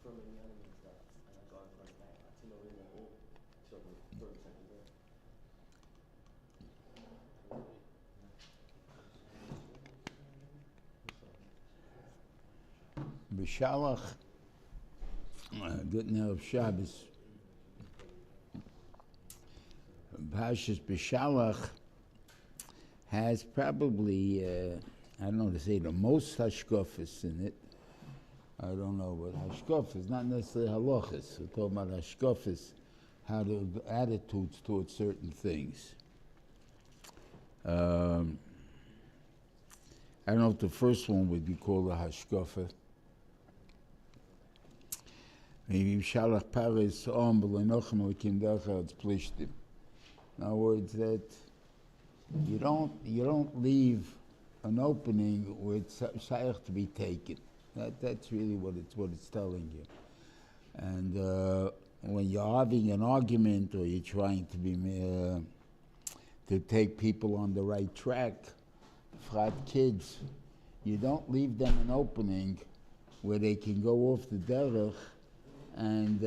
from the enemies that God brought back. To know in the whole, so the third second there. Bishalach, good now of Shabbos. Parshas Bishalach has probably, I don't know to say the most hashkofas in it. I don't know, but hashkofas, not necessarily halachas. We're talking about hashkofas, how to attitudes towards certain things. I don't know if the first one would be called a hashkofa. Maybe Bishalach Paris B'lenochem Kim Dachad Plishtim. In other words, that you don't leave an opening where it's shaykh to be taken. That's really what it's telling you. And when you're having an argument or you're trying to be to take people on the right track, frat kids, you don't leave them an opening where they can go off the derech, and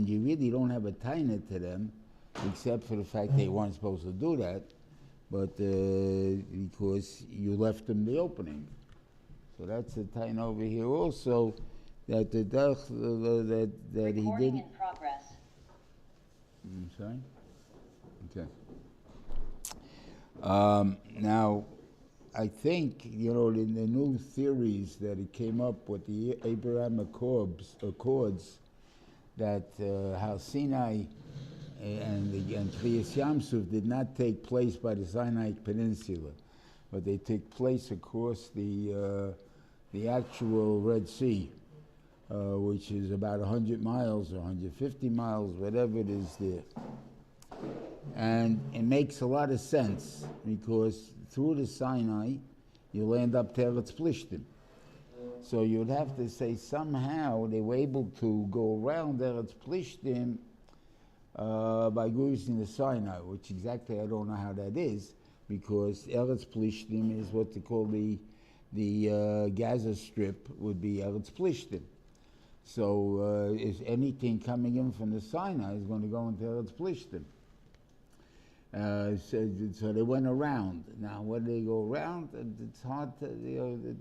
you really don't have a taina to them, except for the fact they weren't supposed to do that, but because you left them the opening. So that's the taina over here also, that the derech that he didn't. In progress. I'm sorry. Okay. Now, I think, in the new theories that it came up with the Abraham Accords, that how Sinai and Kriyas Yamsuf did not take place by the Sinai Peninsula, but they took place across the actual Red Sea, which is about 100 miles or 150 miles, whatever it is there. And it makes a lot of sense, because through the Sinai, you'll end up to Eretz Plishtim. So you'd have to say somehow they were able to go around Eretz Plishtim by using the Sinai, which exactly I don't know how that is, because Eretz Plishtim is what they call the Gaza Strip would be Eretz Plishtim. So is anything coming in from the Sinai is going to go into Eretz Plishtim. So they went around. Now, when they go around, it's hard to,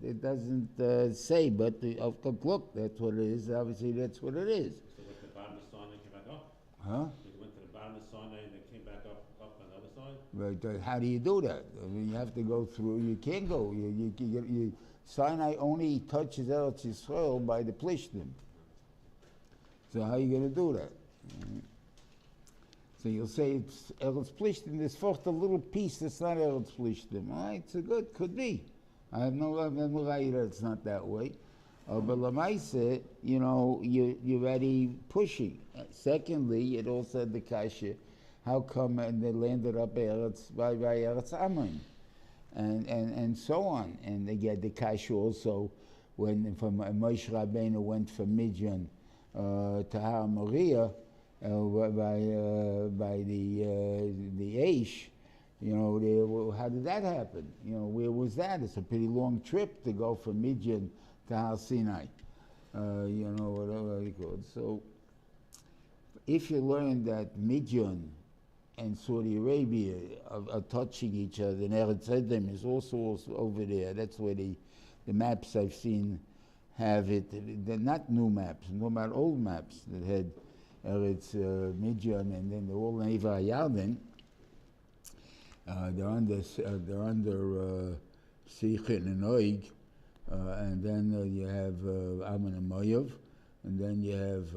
it doesn't say, but look, that's what it is. Obviously, that's what it is. So went to the bottom of the Sinai and came back up? Huh? They went to the bottom of the Sinai and they came back up on the other side? But how do you do that? I mean, you have to go through, you can't go. Sinai only touches Eretz Yisrael by the Plishtim. So how are you going to do that? So you'll say it's Eretz Plishtim, there's first a little piece that's not Eretz Plishtim. All right, so good, could be. I have no right that it's not that way. But Lamaisa, you're already pushing. Secondly, it also had the kasha, how come and they landed up by Eretz Ammon, and so on. And they get the kasha also when from Moshe Rabbeinu went from Midian to Har Moriah, by the Aish, how did that happen? Where was that? It's a pretty long trip to go from Midian to Har Sinai, whatever you call it. So, if you learn that Midian and Saudi Arabia are touching each other, and Eretz Edom is also over there, that's where the maps I've seen have it. They're not new maps, I'm talking about old maps that had Eretz Midian, and then they're all Neva Yarden. They're under Sichin and Oig, and then you have Ammon and Moav, and then you have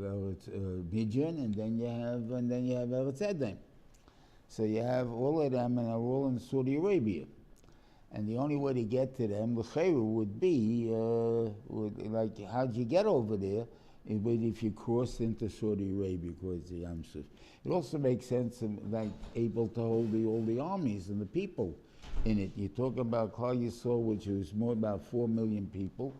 Eretz Midian, and then you have Eretz Edom. So you have all of them, and they're all in Saudi Arabia. And the only way to get to them, the Chayru would be like, how'd you get over there? If you cross into Saudi Arabia, because the Yamsuf. It also makes sense like able to hold all the armies and the people in it. You're talking about Klal Yisrael, which was more about 4 million people,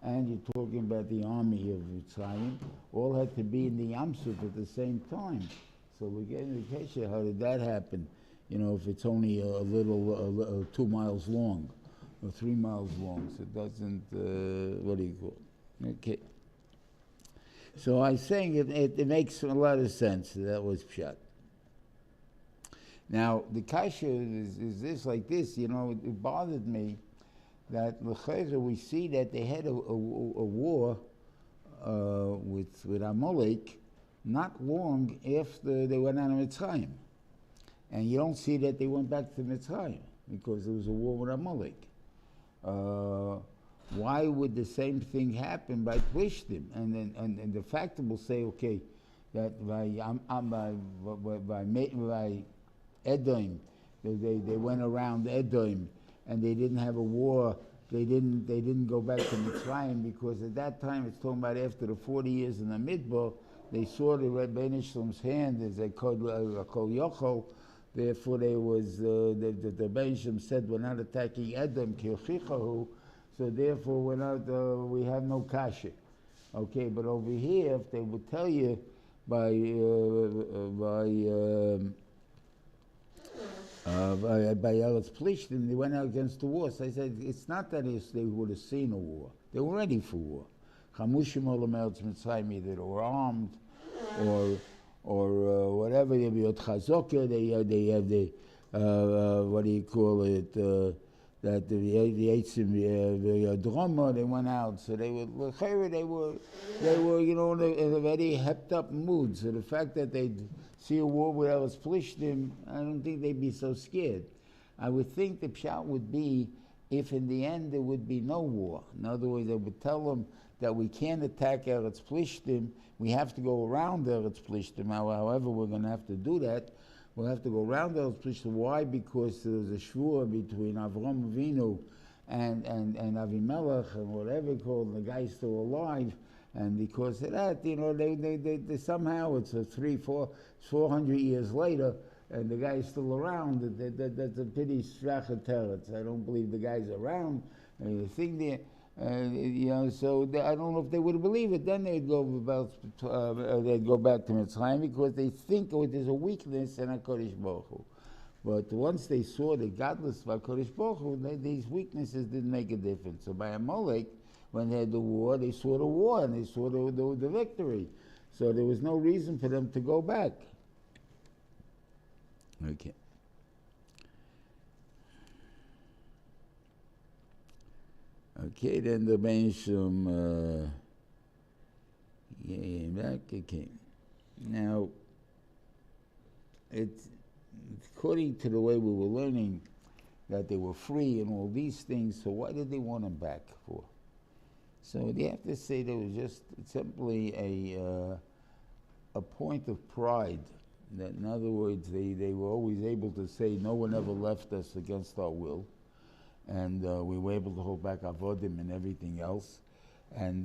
and you're talking about the army of Mitzrayim, all had to be in the Yamsuf at the same time. So we get an indication, how did that happen? If it's only a little 2 miles long. or 3 miles long, so it doesn't, what do you call it? Okay. So I'm saying it makes a lot of sense. That was pshat. Now, the kasha is this, like this, you know, it bothered me that we see that they had a war with Amalek not long after they went out of Mitzrayim. And you don't see that they went back to Mitzrayim because there was a war with Amalek. Why would the same thing happen by Plishtim? And the factor will say, okay, that by Edom, they went around Edom and they didn't have a war. They didn't go back to Mitzrayim because at that time, it's talking about after the 40 years in the Midbar, they saw the Rebbeinu Shalom's hand as a kol yochol. Therefore, there was the Rebbeinu Shalom said, "We're not attacking Edom kirchichahu." So therefore, we're not. We have no kasha. Okay, but over here, if they would tell you by Eretz Plishtim, they went out against the war. So I said, it's not that they would have seen a war. They were ready for war. Chamushim olam Eretz Mitzrayim, either they were armed, or whatever. They have chazokah. They have the what do you call it? That the Eitzim drama. They went out, so they were you know in a very hepped up mood. So the fact that they see a war with Eretz Plishtim, I don't think they'd be so scared. I would think the pshat would be if in the end there would be no war. In other words, they would tell them that we can't attack Eretz Plishtim, we have to go around Eretz Plishtim. However, we're going to have to do that. We'll have to go around Eretz Plishtim. Why? Because there's a shvur between Avram Avinu and Avimelech and whatever you call it, the guy's still alive. And because of that, you know, they somehow it's 400 years later, and the guy's still around. That's a pity strachet teretz. I don't believe the guy's around. The thing there, you know, so I don't know if they would believe it. Then they'd go back to Mitzrayim because they think there's a weakness in HaKadosh Baruch Hu. But once they saw the godless of HaKadosh Baruch Hu, these weaknesses didn't make a difference. So by Amalek, when they had the war, they saw the war and they saw the victory. So there was no reason for them to go back. Okay. Okay, then the Bensham back. Okay. Now, it's according to the way we were learning that they were free and all these things, so why did they want them back for? So they have to say there was just simply a point of pride. That in other words, they were always able to say, no one ever left us against our will. And we were able to hold back avodim and everything else. And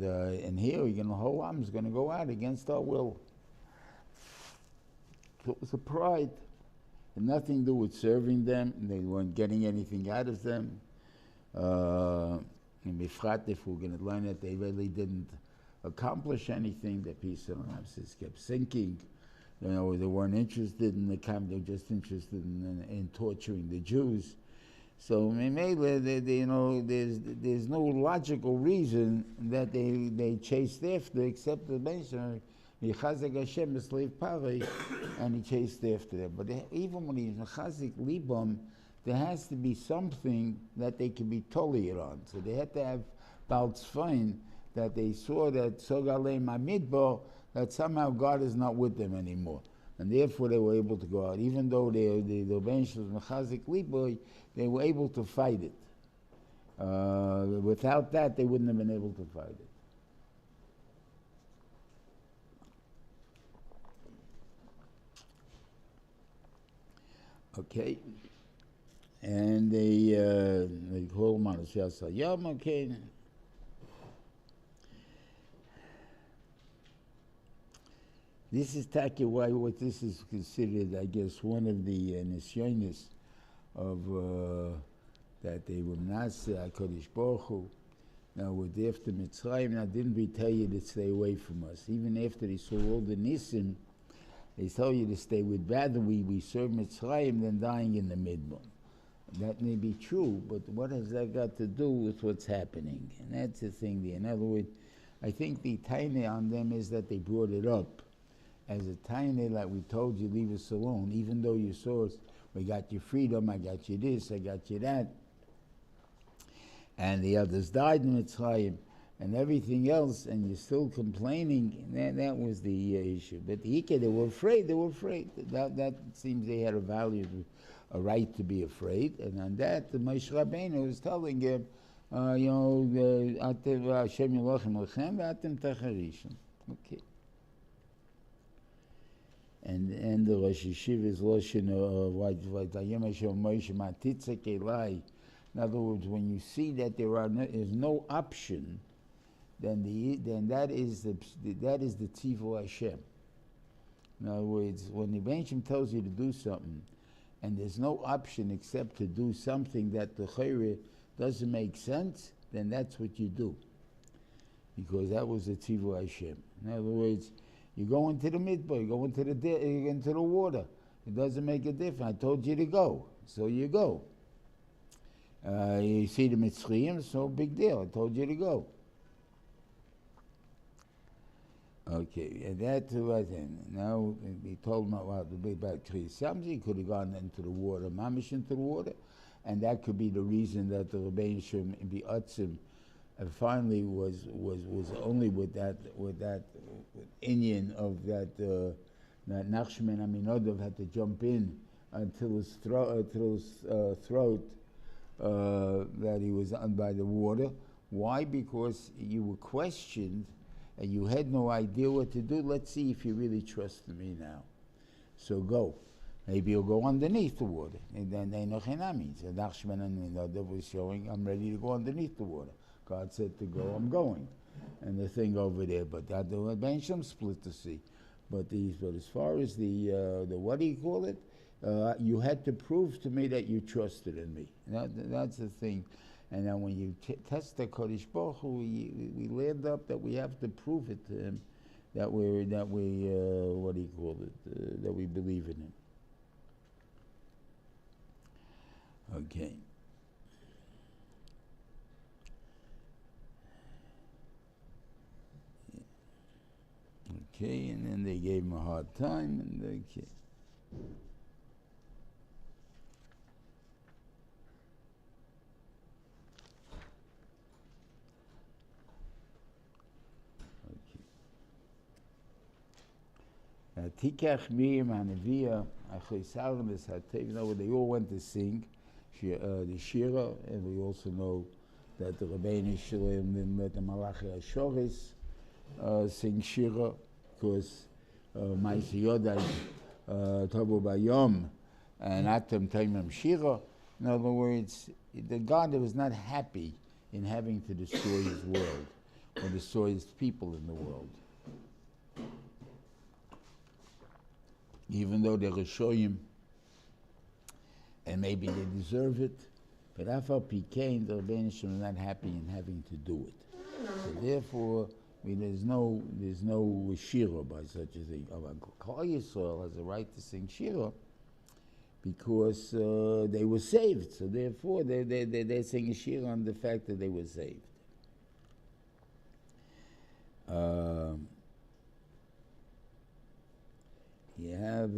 here, the whole arm is going to go out against our will. So it was a pride. It had nothing to do with serving them. They weren't getting anything out of them. And Bifrat, if we're going to learn that they really didn't accomplish anything, the peace and analysis kept sinking. You know, they weren't interested in the camp, they were just interested in torturing the Jews. So maybe you know, there's no logical reason that they chased after, except the mention Yichazek Hashem B'Sleiv Pari, and he chased after them. But even when he's Mechazik Libam, there has to be something that they can be totally on. So they had to have Baal Tzfain, that they saw that Sogalei Mamidbar, that somehow God is not with them anymore. And therefore they were able to go out. Even though the bench was Mechazik Liboy, they were able to fight it. Without that, they wouldn't have been able to fight it. Okay. And they call him on the Yom, okay. This is Taki, why what this is considered, I guess, one of the nisyonis of that they were not HaKadosh Baruch Hu. Now, with after Mitzrayim, now didn't we tell you to stay away from us? Even after they saw all the nisim, they tell you to stay with. Rather, we serve Mitzrayim than dying in the Midbar. That may be true, but what has that got to do with what's happening? And that's the thing there. In other words, I think the tiny on them is that they brought it up as a tiny, like we told you, leave us alone, even though you saw us, we got you freedom, I got you this, I got you that. And the others died in Mitzrayim and everything else, and you're still complaining. That was the issue. But they were afraid. That seems they had a right to be afraid. And on that, the Moshe Rabbeinu was telling him, Hashem Yelochem Lechem v'atem Tacharishim. Okay. And the Rosh Yeshiva's Loshen Vayim Hashem Moshe Matitzak Elai. In other words, when you see that is no option, then that is the Tzivu Hashem. In other words, when the Rebbeinu tells you to do something, and there's no option except to do something that the Chayre doesn't make sense, then that's what you do. Because that was the Tzivu Hashem. In other words, you go into the midbar, you go into the water. It doesn't make a difference. I told you to go, so you go. You see the Mitzrayim, so big deal. I told you to go. Okay, and that was it. Now he told him about the big bad tree. Something he could have gone into the water, mamish into the water, and that could be the reason that the Rebbeinu Shem be Atzim, and finally was only with that Inyan of that Nachshman Aminodov had to jump in until his throat that he was on by the water. Why? Because you were questioned and you had no idea what to do. Let's see if you really trust me now. So go. Maybe you'll go underneath the water. And then they know Chenami. So Nachshman Aminodov was showing, I'm ready to go underneath the water. God said to go, I'm going. And the thing over there, but that the Rebbeinu split the sea. But as far as the what do you call it? You had to prove to me that you trusted in me. That's the thing. And then when you test the Kodesh Baruch Hu, we land up that we have to prove it to him that we what do you call it? That we believe in him. Okay. Okay, and then they gave him a hard time, and okay. Tikach Miriam Hanavia, Achoisarim is Hatev. You know, they all went to sing the Shira, and we also know that the Rebbeinu Shalom, the Malachi Ashoris, sing Shira, because Ma'aseh Yodai Tobu Bayom and Atem Taimim Shira. In other words, the God that was not happy in having to destroy his world or destroy his people in the world. Even though they're Rishoyim, and maybe they deserve it, but Afal Pikein, the Rebbeinu Shalom is not happy in having to do it. So therefore, there's no Shira by such a thing. Klal Yisrael has a right to sing Shira because they were saved. So therefore, they sing a Shira on the fact that they were saved. You have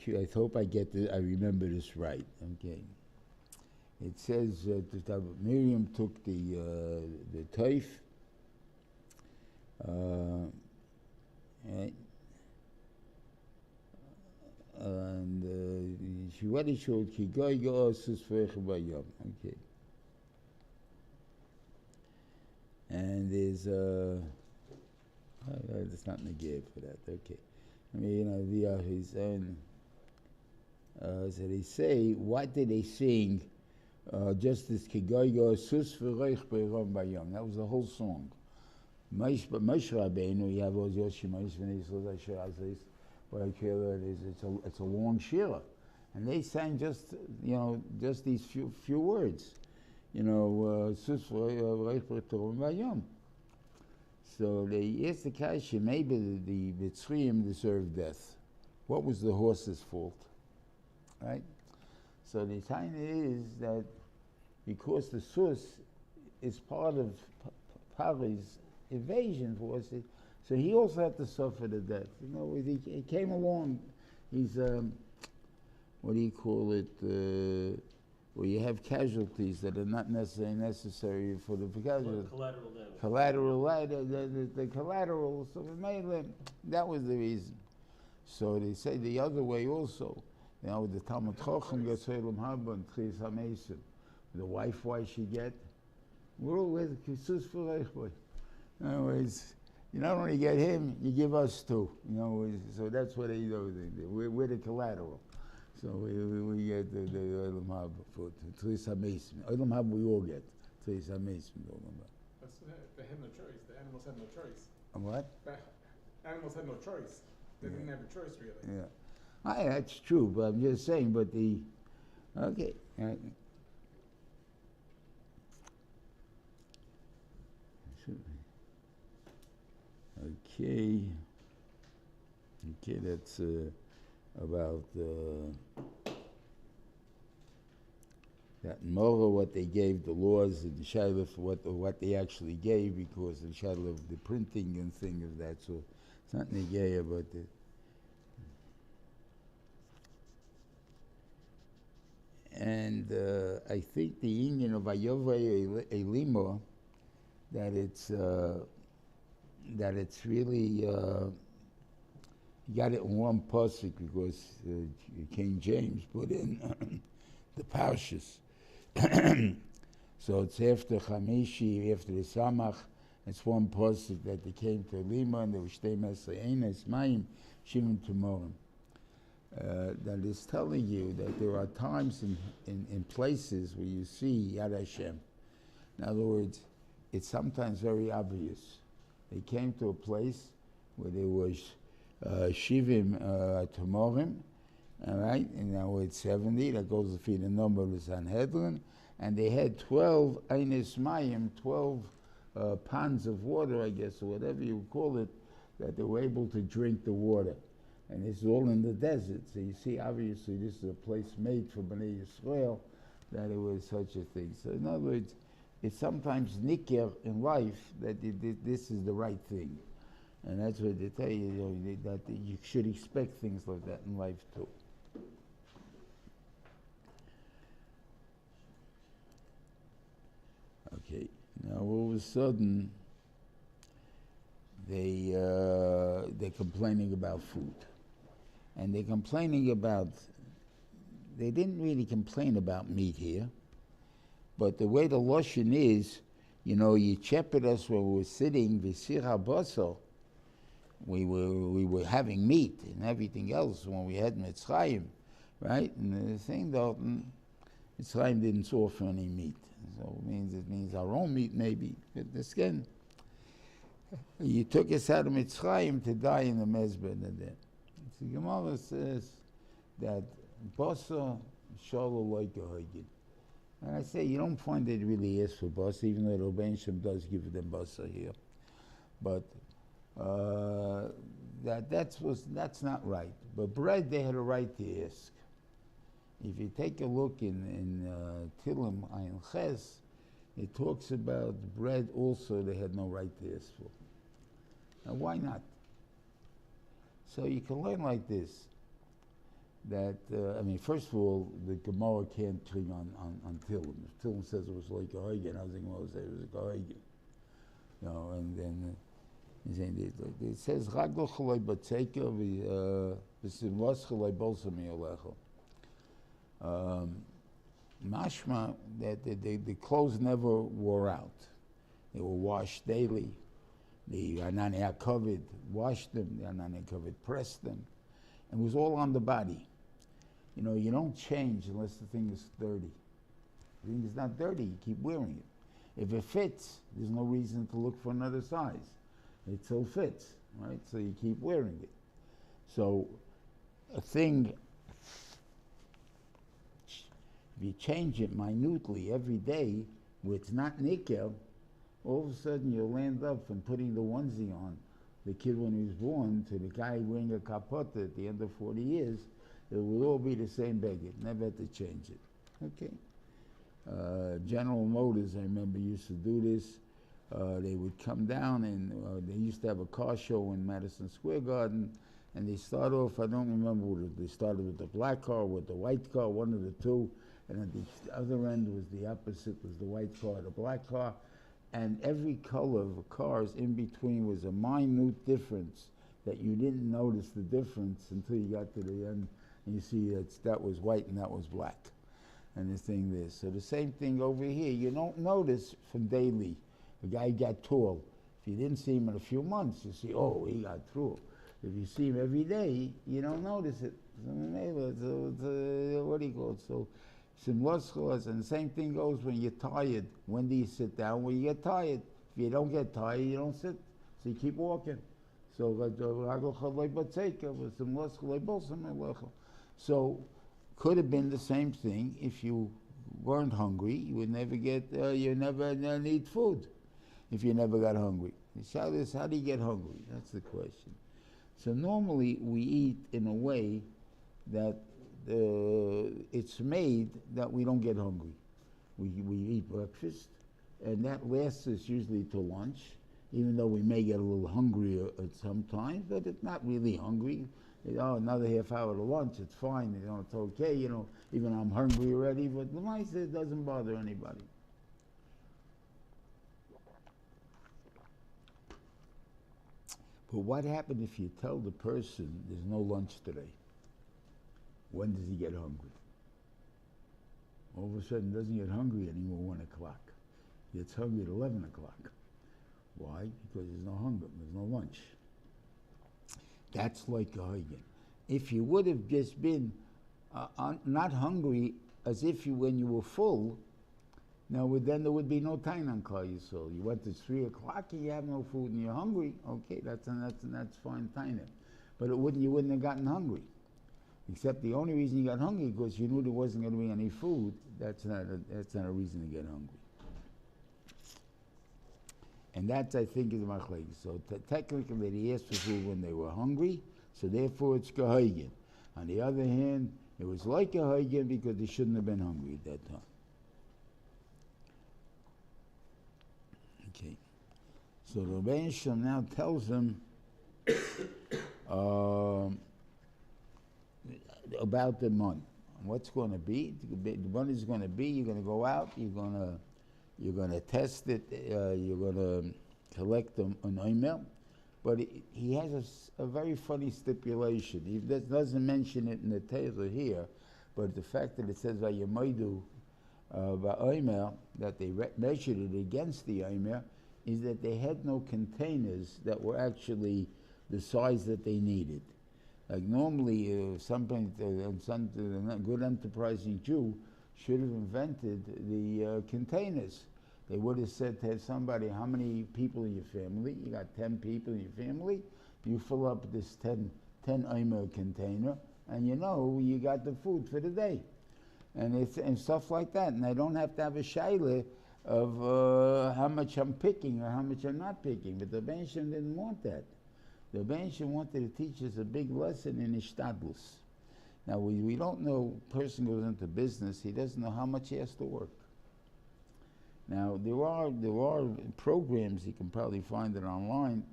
I hope I remember this right. Okay. It says that Miriam took the teif, right? And she what it showed kigoy go'osus bayom. Okay. And there's there's not negate for that. Okay. I mean, his own. So they say, what did they sing? Just this Kigoygo Sus V'Reich Be'Rom Bayom. That was the whole song. Moshe Rabbeinu, you have all your Shemosh V'Nisol Asher Aziz. What I care it is, it's a long shira, and they sang just these few words, Sus V'Reich Be'Rom Bayom. So they asked the Kasha, maybe the Mitzrayim deserved death. what was the horse's fault? Right? So the time is that because the sus is part of Pari's evasion force, so he also had to suffer the death. You know, he came along, he's, what do you call it, where you have casualties that are not necessarily necessary for the casualty. Collateral damage. The collateral, so it made them, that was the reason. So they say the other way also. You know, the Talmud Chacham gets Olam Haba and Tchias HaMesim. The wife, why she get? We're all with Kisus Furech. In other words, you not only get him, you give us too. You know, so that's what they do. We're the collateral. So we get the Olam Haba for Tchias HaMesim. Olam Haba we all get. Tchias HaMesim. They had no choice. The animals had no choice. What? The animals had no choice. They didn't have a choice, really. Yeah. That's true, but I'm just saying, but the, okay. Okay, that's about that Mora, what they gave, the laws, and the Shiloh, what they actually gave, because the Shiloh of the printing and thing of that, so it's not Negeya, but and I think the union of Ayova Elimo, that it's really, you got it in one pasuk because King James put in the Parshas. So it's after Chamishi, after the Samach, it's one pasuk that they came to Lima and there was Shtei Mesei Eines Mayim Shivim Tumorim. That is telling you that there are times in places where you see Yad Hashem. In other words, it's sometimes very obvious. They came to a place where there was Shivim Tumorim, all right, and now it's 70, that goes to feed the number of the Sanhedrin, and they had 12 Eines Mayim, 12 ponds of water, I guess, or whatever you call it, that they were able to drink the water. And it's all in the desert, so you see, obviously, this is a place made for Bnei Yisrael, that it was such a thing. So in other words, it's sometimes nicker in life that this is the right thing. And that's what they tell you, that you should expect things like that in life too. Okay, now all of a sudden, they're complaining about food. And they're complaining about, they didn't really complain about meat here, but the way the Lashon is, you know, you shepherd us when we were sitting, V'sir HaBasar, we were having meat and everything else when we had Mitzrayim, right? And the thing though, Mitzrayim didn't offer any meat. So it means our own meat maybe, but the skin. You took us out of Mitzrayim to die in the Mezbah there. The Gemara says that Basa Shalom like a Hagin. And I say you don't find it really is for Basa, even though the Rebbein Shem does give them Basa here. But that's not right. But bread they had a right to ask. If you take a look in Tilim Ayin Ches, it talks about bread also they had no right to ask for. Now why not? So you can learn like this, that, first of all, the Gemara can't cling on Tilim. If Tilim says it was like a Hagen, I was thinking, well, say it was like a Hagen. You know, and then it says, Raglo chalai batzeka v'simlas chalai bolsami alecha. Mashma, that the clothes never wore out. They were washed daily. The Anani HaKavod washed them, the Anani HaKavod pressed them. And it was all on the body. You know, you don't change unless the thing is dirty. The thing is not dirty, you keep wearing it. If it fits, there's no reason to look for another size. It still fits, right? So you keep wearing it. So a thing, if you change it minutely every day, where it's not nickel, all of a sudden you'll end up from putting the onesie on the kid when he was born to the guy wearing a kapota at the end of 40 years, it will all be the same beggar. Never had to change it. Okay. General Motors, I remember, used to do this. They would come down and they used to have a car show in Madison Square Garden, and they start off, I don't remember what it, they started with the black car, with the white car, one of the two, and at the other end was the opposite, was the white car, the black car, and every color of the cars in between was a minute difference that you didn't notice the difference until you got to the end, and you see that was white and that was black, and the thing there. So the same thing over here, you don't notice from daily. The guy got tall. If you didn't see him in a few months, you see, oh, he got tall. If you see him every day, you don't notice it. So, what do you call it? So, and the same thing goes when you're tired. When do you sit down? When you get tired. If you don't get tired, you don't sit. So you keep walking. So, could have been the same thing if you weren't hungry. You would never get, you never need food if you never got hungry. The shot is, how do you get hungry? That's the question. So normally we eat in a way that it's made that we don't get hungry. We eat breakfast, and that lasts us usually till lunch, even though we may get a little hungrier at some time, but it's not really hungry. Another half hour to lunch, it's fine, it's okay, even I'm hungry already, but the mice, it doesn't bother anybody. But what happens if you tell the person there's no lunch today? When does he get hungry? All of a sudden, doesn't get hungry anymore 1 o'clock. He gets hungry at 11 o'clock. Why? Because there's no hunger, there's no lunch. That's like a Hagen. If you would have just been not hungry as if when you were full, then there would be no time on Klal Yisrael. You went to 3 o'clock and you have no food and you're hungry. Okay, that's fine time. But you wouldn't have gotten hungry. Except the only reason you got hungry because you knew there wasn't going to be any food. That's not a reason to get hungry. And that, I think, is machlek. So technically, they asked for food when they were hungry, so therefore it's gehoigen. On the other hand, it was like a hoigen because they shouldn't have been hungry at that time. Okay. So the Rebbein Shem now tells them about the month. What's going to be? The month is going to be, you're going to go out, you're going to test it, you're going to collect an email, but he has a very funny stipulation. He doesn't mention it in the Torah here, but the fact that it says Vayemoidu ba'omer, that they measured it against the omer, is that they had no containers that were actually the size that they needed. Like normally, some good enterprising Jew should have invented the containers. They would have said to somebody, how many people in your family? You got 10 people in your family. You fill up this 10 omer container, and you got the food for the day. And stuff like that. And I don't have to have a shaila of how much I'm picking or how much I'm not picking. But the Rebbein Shem didn't want that. The Rebbein Shem wanted to teach us a big lesson in ishtadlus. Now, we don't know, a person goes into business, he doesn't know how much he has to work. Now, there are programs, you can probably find it online,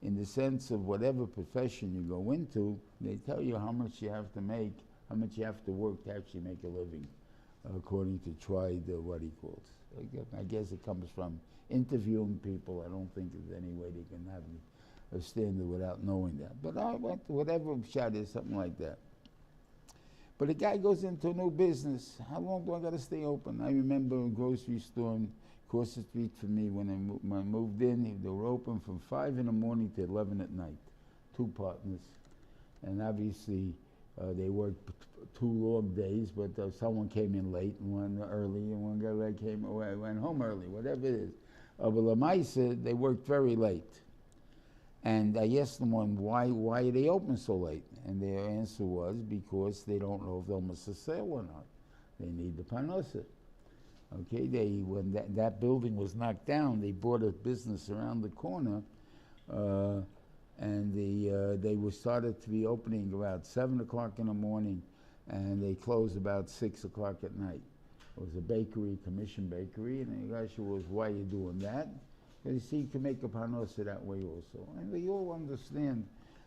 in the sense of whatever profession you go into, they tell you how much you have to make, how much you have to work to actually make a living, according to what he calls. I guess it comes from interviewing people. I don't think there's any way they can have a standard without knowing that. But I went to whatever shot is, something like that. But a guy goes into a new business. How long do I got to stay open? I remember a grocery store across the street from me when I moved in. They were open from 5 in the morning to 11 at night. 2 partners. And obviously, they worked 2 long days, but someone came in late and one early, and one guy went home early, whatever it is. But Lamaisa, they worked very late. And I asked them why are they open so late? And their answer was because they don't know if they'll miss a sale or not. They need the parnasa. Okay, when that building was knocked down, they bought a business around the corner and they were started to be opening about 7 o'clock in the morning, and they closed about 6 o'clock at night. It was a bakery, commission bakery, and the guy was, why are you doing that? Because you see, you can make a parnasa that way also. And we all understand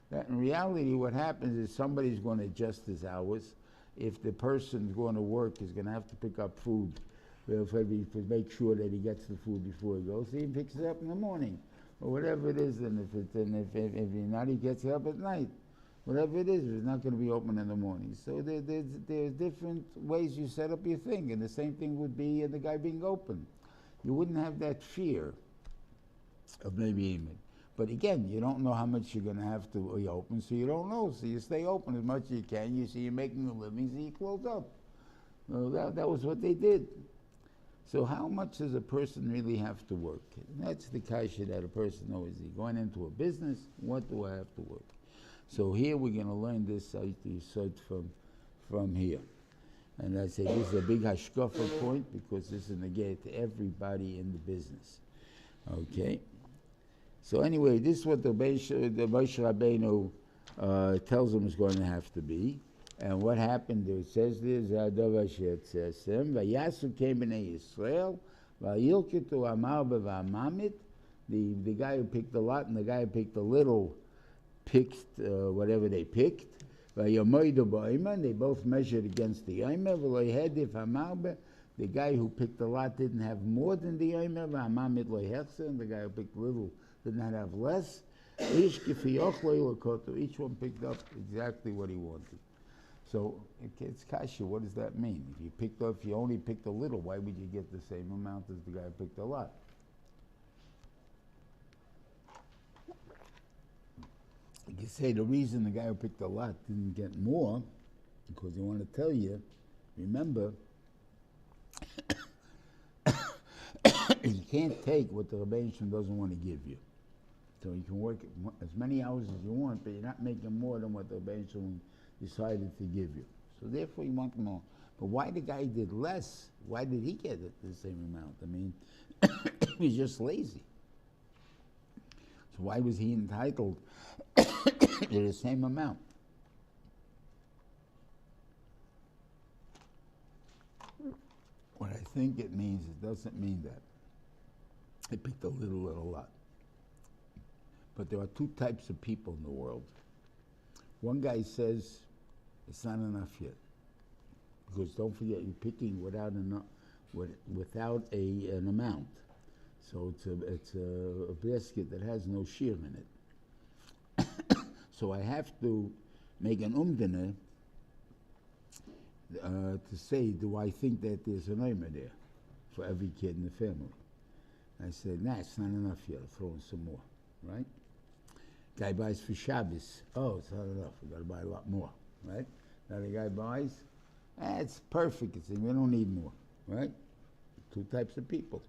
that in reality what happens is somebody's going to adjust his hours. If the person's going to work, he's going to have to pick up food. To make sure that he gets the food before he goes. So he picks it up in the morning, or whatever it is, and if not, he gets it up at night. Whatever it is, it's not going to be open in the morning. So there's different ways you set up your thing, and the same thing would be the guy being open. You wouldn't have that fear of maybe even. But again, you don't know how much you're going to have to be open, so you don't know. So you stay open as much as you can. You see you're making a living, so you close up. Well, that was what they did. So how much does a person really have to work? And that's the kasha that a person knows. Is he going into a business? What do I have to work? So here we're going to learn this from here. And I say this is a big hashkafa point because this is negate to everybody in the business. Okay? So anyway, this is what the Moshe Rabbeinu tells him is going to have to be. And what happened, it says this, Vayasu came in Israel, Vayilkitu Amar B'Vamamit, the guy who picked a lot and the guy who picked a little picked whatever they picked. Vayamoidu B'Oimer, they both measured against the Oimer, V'Lohedif Amar B'Vamamit, the guy who picked a lot didn't have more than the Oimer, V'Amamit Lohechse, and the guy who picked little did not have less. Each one picked up exactly what he wanted. So it's kasha. What does that mean? If you only picked a little, why would you get the same amount as the guy who picked a lot? You say the reason the guy who picked a lot didn't get more, because they want to tell you, remember, you can't take what the Rebbeinu doesn't want to give you. So you can work as many hours as you want, but you're not making more than what the Rebbeinu decided to give you. So therefore you want more. But why the guy did less? Why did he get it the same amount? I mean, he was just lazy. So why was he entitled to the same amount? What I think it means, it doesn't mean that. He picked a little and a lot. But there are two types of people in the world. One guy says, it's not enough yet. Because don't forget, you're picking without an amount. So it's a basket that has no shear in it. So I have to make an umdana to say, do I think that there's an oimer there for every kid in the family? I said, nah, it's not enough yet. I'll throw in some more, right? Guy buys for Shabbos. Oh, it's not enough. We've got to buy a lot more, right? Now the guy buys, it's perfect. It's, we don't need more, right? Two types of people.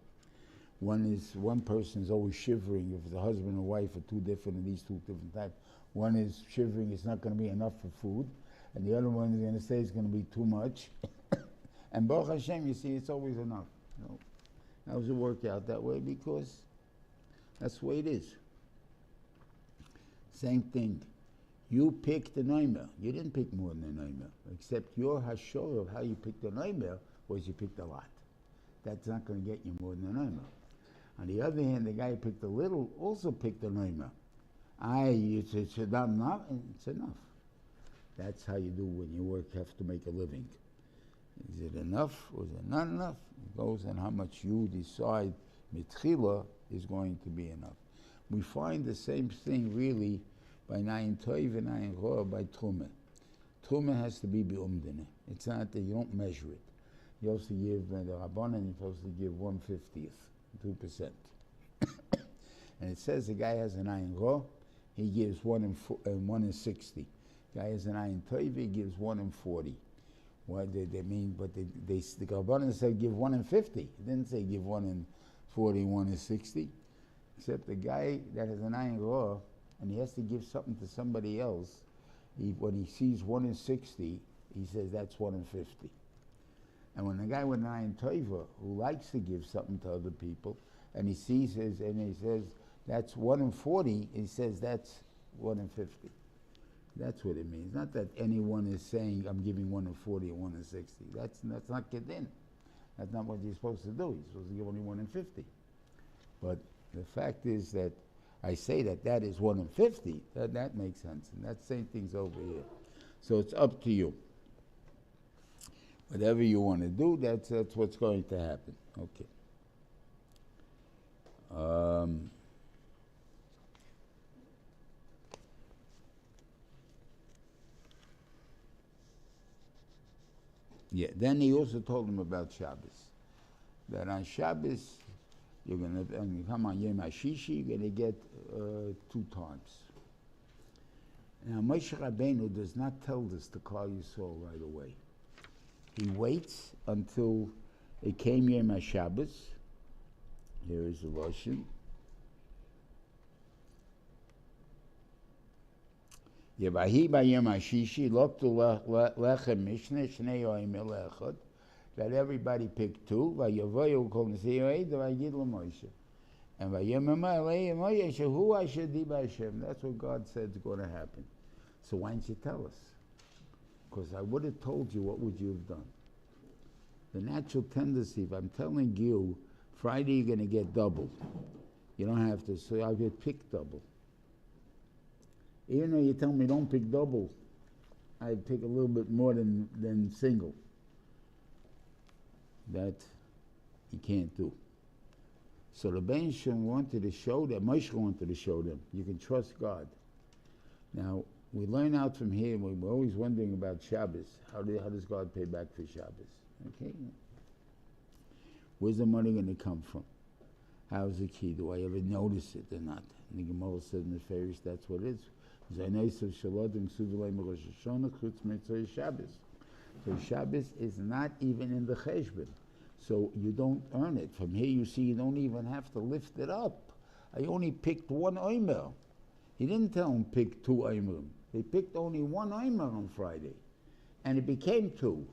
One person is always shivering if the husband and wife are two different in these two different types. One is shivering, it's not going to be enough for food, and the other one is going to say it's going to be too much. And Baruch Hashem, you see, it's always enough. You know? How does it work out that way? Because that's the way it is. Same thing. You picked an oimer. You didn't pick more than an oimer, except your hashor of how you picked an oimer was you picked a lot. That's not going to get you more than an oimer. On the other hand, the guy who picked a little also picked an oimer. It's not enough, and it's enough. That's how you do when you work, have to make a living. Is it enough or is it not enough? It goes on how much you decide mitchila is going to be enough. We find the same thing really by Nayin Toiv and Nayin Roa by Truma. Truma has to be beumdene. It's not that you don't measure it. You also give the Rabbanan, you're supposed to give 1/50, 2%. And it says the guy has an Nayin Roa, he gives 1 in 60. Guy has an Nayin Toiv, he gives 1 in 40. What did they mean? But the Rabbanan said give 1 in 50. It didn't say give 1 in 40, 1 in 60. Except the guy that has an Nayin Roa, and he has to give something to somebody else, when he sees 1 in 60, he says that's 1 in 50. And when the guy with an Nayin Toiva, who likes to give something to other people, and he sees his, and he says that's 1 in 40, he says that's 1 in 50. That's what it means. Not that anyone is saying, I'm giving 1 in 40 or 1 in 60. That's not kedin. That's not what you're supposed to do. You're supposed to give only 1 in 50. But the fact is that I say that is 1 in 50. That makes sense. And that same thing's over here. So it's up to you. Whatever you want to do, that's what's going to happen. Okay. Yeah, then he also told him about Shabbos. That on Shabbos, you're going to come on Yom HaShishi, you're going to get 2 times. Now, Moshe Rabbeinu does not tell this to Klal Yisrael right away. He waits until it came Yom HaShabbos. Here is the Lashon. Yevahi b'yom hashishi loktu lechem mishne shnei yoim elechad. That everybody picked 2. Vayavoyu kol nesiyoid vayid l'Moshe. And vayom emalei Moshe hu ashadi b'Hashem. That's what God said is going to happen. So why didn't you tell us? Because I would have told you, what would you have done? The natural tendency, if I'm telling you, Friday you're going to get double. You don't have to, so I'll get pick double. Even though you tell me don't pick double, I'd pick a little bit more than single. That you can't do. So the Ben Shem wanted to show them, Moshe wanted to show them, you can trust God. Now, we learn out from here, we're always wondering about Shabbos. How does God pay back for Shabbos? Okay? Where's the money going to come from? How's the key? Do I ever notice it or not? And the Gemara said in the Farish, that's what it is. So Shabbos is not even in the cheshbon. So you don't earn it. From here you see you don't even have to lift it up. I only picked 1 omer. He didn't tell him pick 2 omerim. They picked only 1 omer on Friday. And it became 2.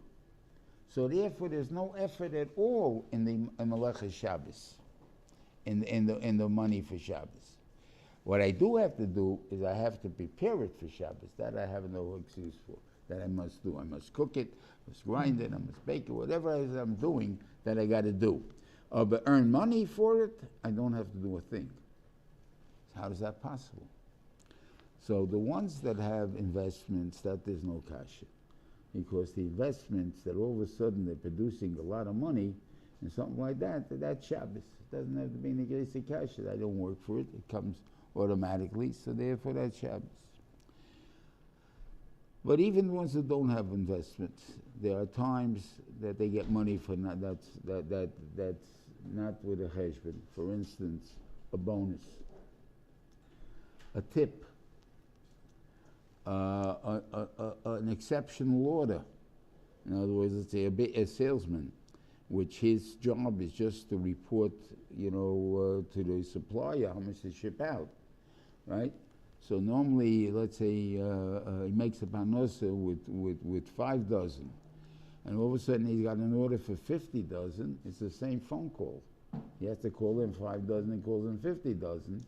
So therefore there's no effort at all in the Melechah Shabbos, in the money for Shabbos. What I do have to do is I have to prepare it for Shabbos. That I have no excuse for. That I must do. I must cook it, I must grind it, I must bake it, whatever it is I'm doing that I got to do. But earn money for it, I don't have to do a thing. So how is that possible? So the ones that have investments, that there's no kasha. Because the investments that all of a sudden they're producing a lot of money and something like that, that's Shabbos. It doesn't have to be in the case of kasha. I don't work for it. It comes automatically, so therefore that's Shabbos. But even the ones that don't have investments, there are times that they get money for that's not with a cheshbon. For instance, a bonus, a tip, an exceptional order. In other words, let's say a salesman, which his job is just to report, to the supplier how much to ship out, right? So normally, let's say he makes a panosa with 5 dozen, and all of a sudden he's got an order for 50 dozen. It's the same phone call. He has to call in 5 dozen and calls in 50 dozen.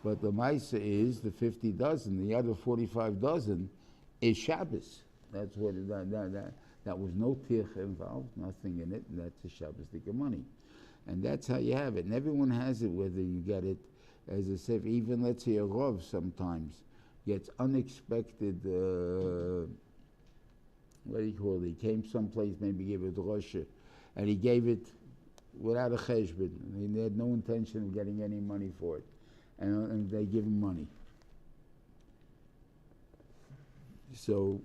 But the Maisa is the 50 dozen. The other 45 dozen is Shabbos. That's what that was no tircha involved, nothing in it. And that's the Shabbos money, and that's how you have it. And everyone has it, whether you get it. As I said, even let's say a Rav sometimes gets unexpected, what do you call it? He came someplace, maybe gave it to Russia, and he gave it without a cheshbon. He had no intention of getting any money for it. And they give him money. So,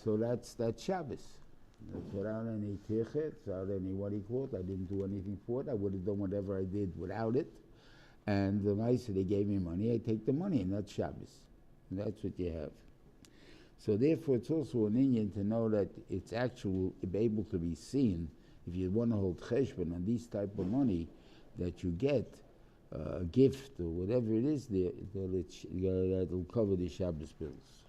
so that's Shabbos. That's without any tichet, without any what do you call it? I didn't do anything for it. I would have done whatever I did without it. And the Maisa, they gave me money, I take the money, and that's Shabbos. And that's what you have. So therefore, it's also an Indian to know that it's actually able to be seen, if you want to hold cheshbon on these type of money, that you get a gift or whatever it is there, that'll cover the Shabbos bills.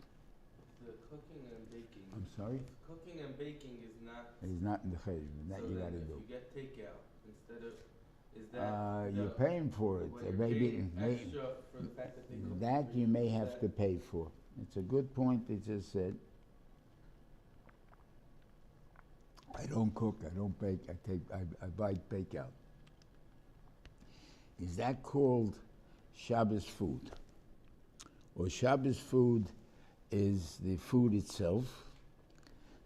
The cooking and baking. I'm sorry? Cooking and baking is not. It's not in the cheshbon. That so you got to do. If you get takeout, instead of Is that You're paying for it. when you're Maybe paying extra for the fact that they cook that for you may is have that- to pay for. It's a good point they just said. I don't cook, I don't bake, I buy takeout. Is that called Shabbos food? Or Shabbos food is the food itself.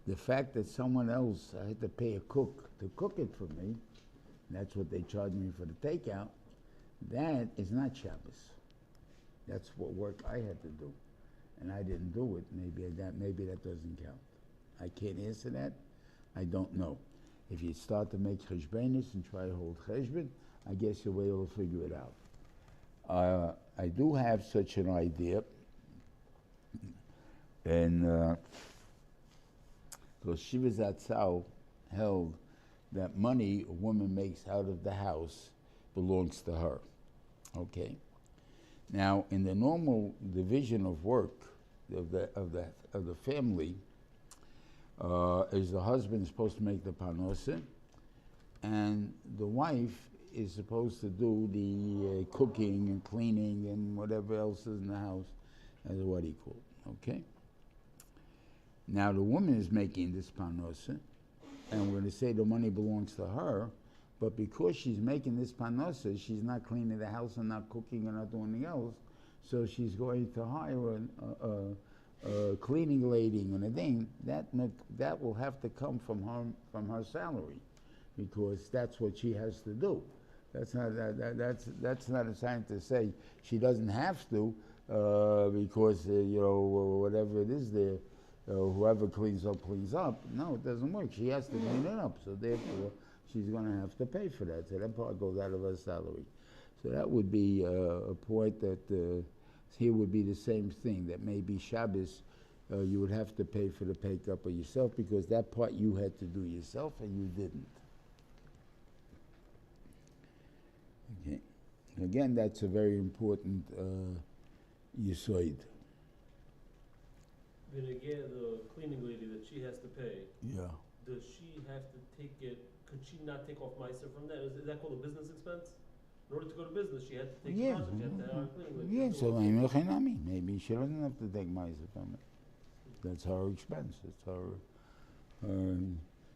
The fact that someone else, I had to pay a cook to cook it for me, that's what they charge me for the takeout, that is not Shabbos. That's what work I had to do. And I didn't do it, maybe that doesn't count. I can't answer that, I don't know. If you start to make cheshbonis and try to hold cheshbon, I guess you'll be able to figure it out. I do have such an idea, and so Shiva Zatzal held that money a woman makes out of the house belongs to her. Okay. Now, in the normal division of work of the family, is the husband supposed to make the parnasa, and the wife is supposed to do the cooking and cleaning and whatever else is in the house, as what he called. Okay. Now the woman is making this parnasa, and we're going to say the money belongs to her, but because she's making this parnasa, she's not cleaning the house and not cooking and not doing anything else, so she's going to hire a cleaning lady and a thing. That will have to come from her salary, because that's what she has to do. That's not a sign to say she doesn't have to, because whatever it is there. Whoever cleans up. No, it doesn't work. She has to clean it up. So therefore, she's going to have to pay for that. So that part goes out of her salary. So that would be a point that here would be the same thing. That maybe Shabbos, you would have to pay for the pay-up of yourself, because that part you had to do yourself and you didn't. Okay. Again, that's a very important yisoid. Then again, the cleaning lady that she has to pay, Yeah. does she have to take it, could she not take off Meiser from that? Is that called a business expense? In order to go to business, she had to take the project, she had to hire a cleaning lady. Yeah, so maybe she doesn't have to take Meiser from it. That's her expense. It's her.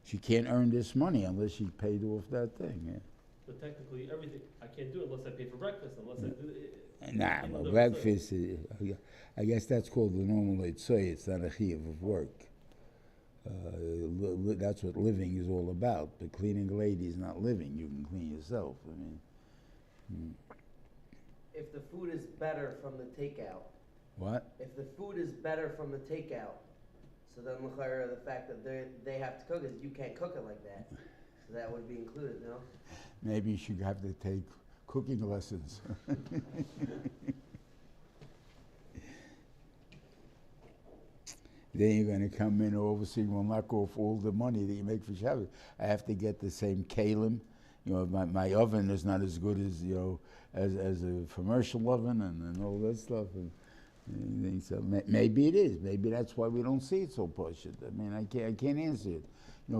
She can't earn this money unless she paid off that thing. Yeah. But technically, everything, I can't do it unless I pay for breakfast, unless I do it. Nah, well, breakfast, I guess that's called the normal Eitzoi. It's not a chiyuv of work. That's what living is all about. The cleaning lady is not living. You can clean yourself. I mean, If the food is better from the takeout, what? if the food is better from the takeout, so then the fact that they have to cook it, you can't cook it like that. So that would be included, no? Maybe you should have to take cooking lessons. Then you're going to come in, overseeing will knock off all the money that you make for Shabbos. I have to get the same kalim. My oven is not as good as as a commercial oven and all that stuff. And so maybe it is. Maybe that's why we don't see it so pushed. I mean, I can't answer it.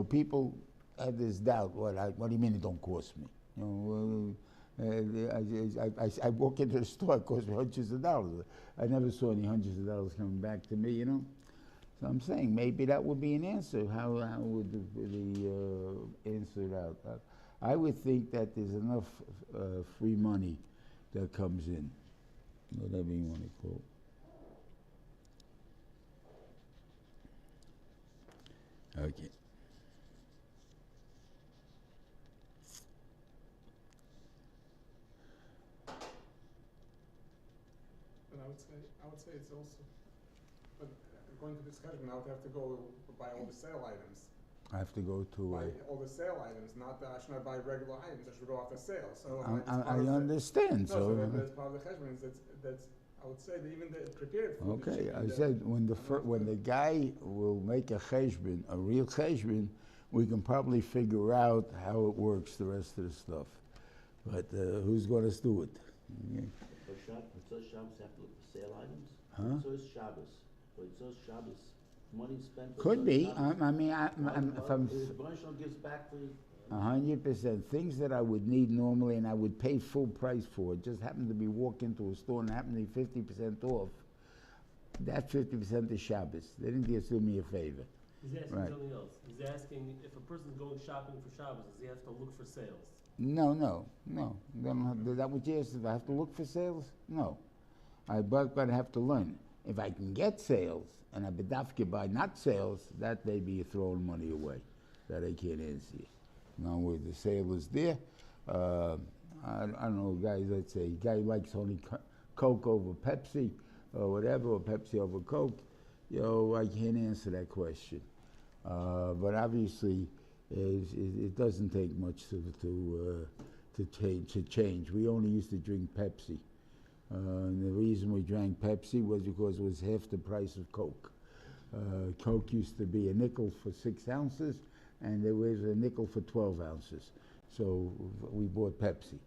People have this doubt. What do you mean it don't cost me? I walk into the store, it costs me hundreds of dollars. I never saw any hundreds of dollars coming back to me, So I'm saying maybe that would be an answer. How would the answer out? I would think that there's enough free money that comes in, whatever you want to call it. Okay. But I would say it's also, but going to this category, I would have to go buy all the sale items. I have to go to Buy all the sale items, I should not buy regular items, I should go after sale. So I understand. So that's part of the cheshbon. That's I would say that even the prepared food. Okay, I said when the guy will make a cheshbon, a real cheshbon, we can probably figure out how it works, the rest of the stuff. But who's going to do it? Okay. For Shabbos have to look for sale items? Huh? So is Shabbos. But so is Shabbos. money spent. for Could be. Shabbos. I mean, if I'm If Grshon gives back to 100%. Things that I would need normally and I would pay full price for, just happened to be walk into a store and happened to be 50% off, that 50% is Shabbos. They didn't just do me a favor. He's asking Right. something else. He's asking if a person's going shopping for Shabbos, does he have to look for sales? No. They don't have, is that what you asked? If I have to look for sales? No. But I have to learn. If I can get sales and I bedafke buy not sales, that may be throwing money away. That I can't answer you. Now, where the sale is there, I don't know, guys, let's say, guy likes only Coke over Pepsi or whatever, or Pepsi over Coke. I can't answer that question. But obviously, it doesn't take much to change. We only used to drink Pepsi. And the reason we drank Pepsi was because it was half the price of Coke. Coke used to be a nickel for 6 ounces, and there was a nickel for 12 ounces. So we bought Pepsi,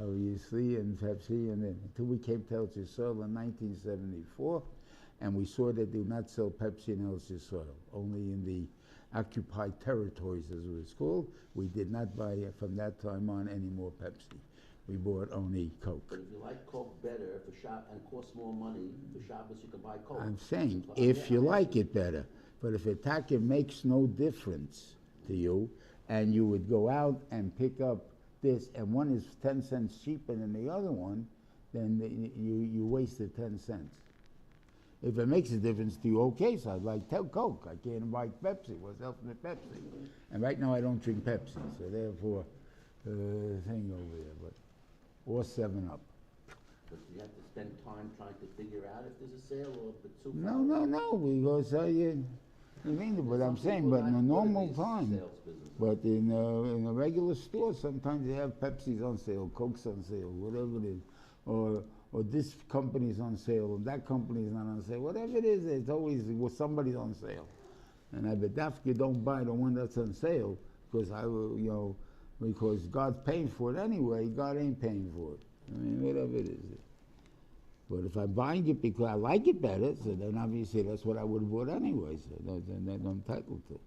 obviously, and then until we came to El Yisrael in 1974, and we saw that they do not sell Pepsi in El Yisrael, only in the occupied territories, as it was called. We did not buy from that time on any more Pepsi. We bought only Coke. But if you like Coke better for Shabbos and it costs more money for Shabbos, you can buy Coke. I'm saying, So, if yeah, you I'm like asking. it better, but if it makes no difference to you, and you would go out and pick up this, and one is 10 cents cheaper than the other one, then you wasted 10 cents. If it makes a difference to you, okay, so I'd like Coke. I can't buy Pepsi. What's else than Pepsi? And right now I don't drink Pepsi, so therefore, thing over there, but or 7-Up. But you have to spend time trying to figure out if there's a sale or if it's too far. No, because you mean, but I'm saying, but in a normal time, but in a regular store, sometimes they have Pepsi's on sale, Coke's on sale, whatever it is, or this company's on sale, and that company's not on sale, whatever it is, it's always somebody's on sale. And I bet that you don't buy the one that's on sale, because because God's paying for it anyway, God ain't paying for it. I mean, whatever it is. But if I'm buying it because I like it better, so then obviously that's what I would have bought anyway, so then I'm entitled to.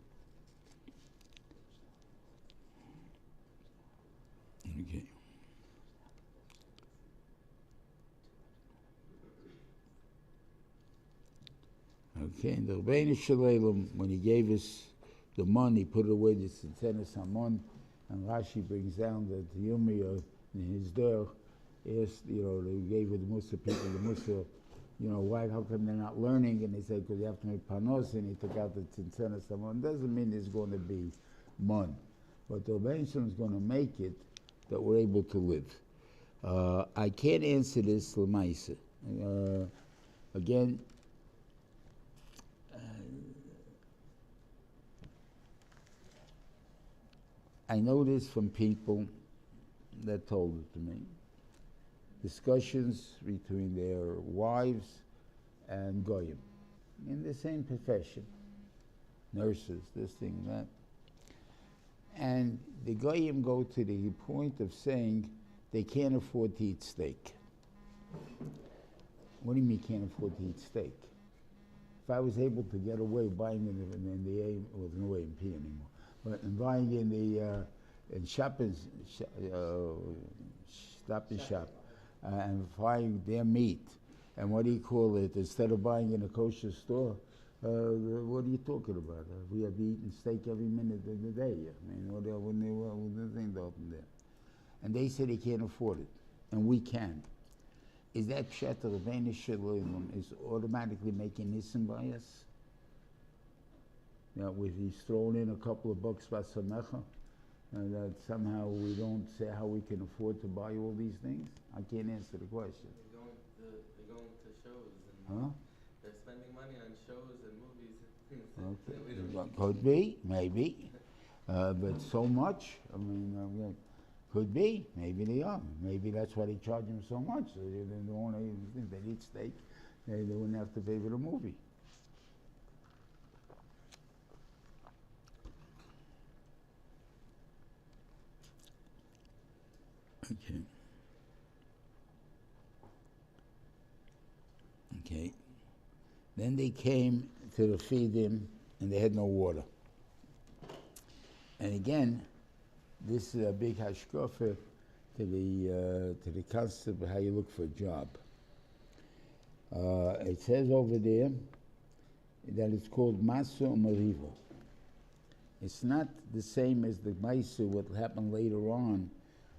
Okay. Okay, and the Rebbeinu Shalom, when he gave us the money, put it away, the Tzintenes Hamon, and Rashi brings down that the Yumi in his door asked, they gave it the Musa people, the Musa, why, how come they're not learning? And they said, because you have to make panos, and he took out the Tzintenes Hamon. Doesn't mean there's going to be mon. But the Rebbeinu Shalom is going to make it that we're able to live. I can't answer this l'maisa. Again, I know this from people that told it to me. Discussions between their wives and goyim in the same profession, nurses, this thing, that. And the goyim go to the point of saying they can't afford to eat steak. What do you mean can't afford to eat steak? If I was able to get away buying in the A, well, there's no A&P anymore, but in buying in the in Stop and Shop, and buying their meat, and what do you call it? Instead of buying in a kosher store, what are you talking about? We have eaten steak every minute of the day. I mean, what the thing open there? And they say they can't afford it, and we can. Is that pshat Reuven Shalom is automatically making nisim by us? With he's thrown in a couple of bucks by Samecha, and that somehow we don't say how we can afford to buy all these things? I can't answer the question. They're going to shows and they're spending money on shows and movies. Okay. Could be, maybe, but so much. I mean, could be. Maybe they are. Maybe that's why they charge them so much. So they don't want to even they eat steak. They wouldn't have to pay for the movie. Okay. Okay. Then they came to feed him, and they had no water. And again, this is a big hashkafa to the concept of how you look for a job. It says over there that it's called Masa Mariva. It's not the same as the Maisa, what happened later on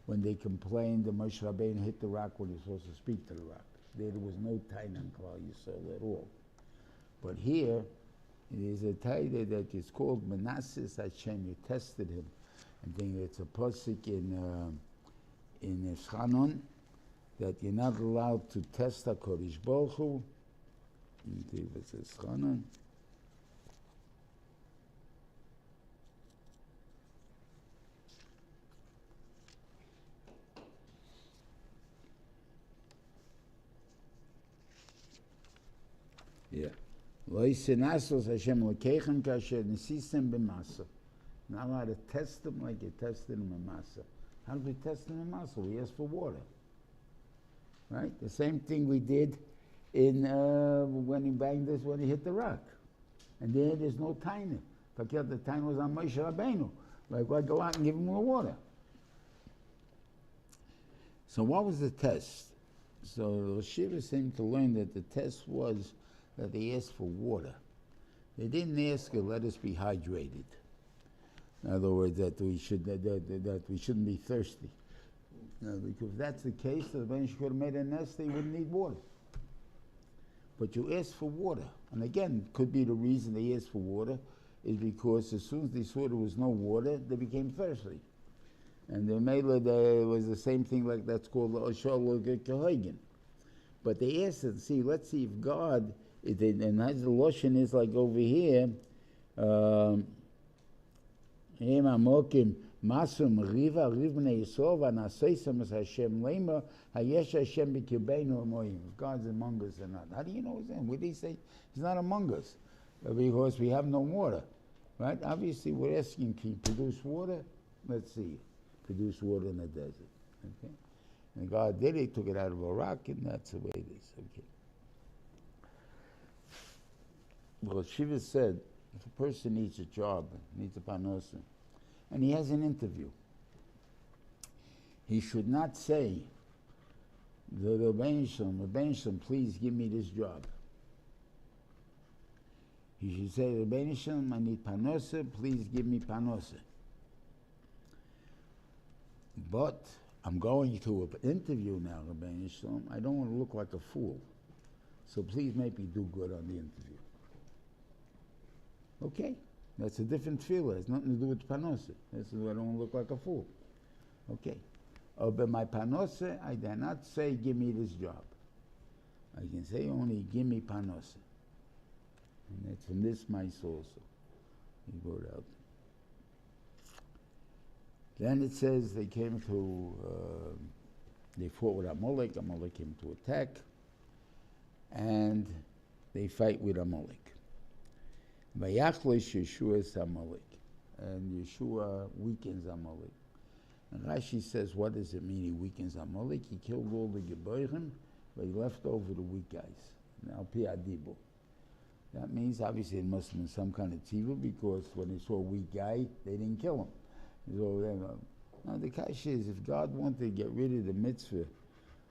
when they complained that Moshe Rabbeinu hit the rock when he was supposed to speak to the rock. There was no Tainan Klal Yisrael at all. But here, it is a Taida that is called Menasses Hashem. You tested him. I think it's a pasuk in Eschanon that you're not allowed to test HaKadosh Baruch Hu. Let me see if it's Eschanon. Yeah. Lo yisenasos Hashem lekeichem kasher nisisem b'masa. Not allowed to test them like you tested them in masa. How do we test them in masa? We ask for water. Right? The same thing we did in when he banged this, when he hit the rock. And there's no taina. Fakir, the taina was on Moshe Rabbeinu. Like, why go out and give him more water? So what was the test? So the Shiva seemed to learn that the test was that they asked for water. They didn't ask, let us be hydrated. In other words, that we shouldn't be thirsty. Because if that's the case, the man could have made a nest, they wouldn't need water. But you ask for water. And again, could be the reason they asked for water is because as soon as they saw there was no water, they became thirsty. And the Mela was the same thing like that's called the Oshal Kehoigen. But they asked it, let's see if God, and as the Loshen is like over here, Masum Riva, Rivne Yisova, Naseisam as Hashem Lema, Hayesh Hashem Bikibenu Amoyim. God's among us or not. How do you know his name? What did he say? He's not among us. Because we have no water. Right? Obviously, we're asking, can you produce water? Let's see. Produce water in the desert. Okay? And God did it, took it out of a rock, and that's the way it is. Okay. Well, Shiva said, if a person needs a job, needs a panosa, and he has an interview, he should not say, the Rebbeinu Shalom, please give me this job. He should say, Rebbeinu Shalom, I need panosa, please give me panosa. But I'm going to an interview now, Rebbeinu Shalom. I don't want to look like a fool. So please make me do good on the interview. Okay, that's a different feeling. It has nothing to do with panosa. This is I don't want to look like a fool. Okay. But my panosa, I dare not say, give me this job. I can say only, give me panosa. And that's from this mice also. He wrote out. Then it says they came to, they fought with Amalek. Amalek came to attack. And they fight with Amalek. Vayachlish Yeshua is Amalek. And Yeshua weakens Amalek. And Rashi says, what does it mean he weakens Amalek? He killed all the Geborim, but he left over the weak guys. Now, Pi Adibo. That means, obviously, it must have been some kind of tzivah, because when they saw a weak guy, they didn't kill him. So, now the kasha is, if God wanted to get rid of the mitzvah,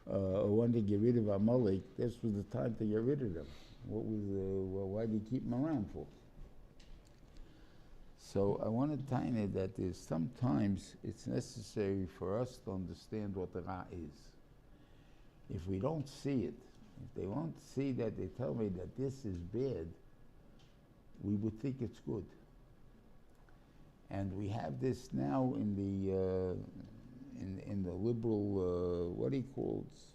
or wanted to get rid of Amalek, this was the time to get rid of them. What was why did he keep him around for? So I want to tell you that there's sometimes it's necessary for us to understand what the Ra is. If we don't see it, if they won't see that they tell me that this is bad, we would think it's good. And we have this now in the liberal, what he calls,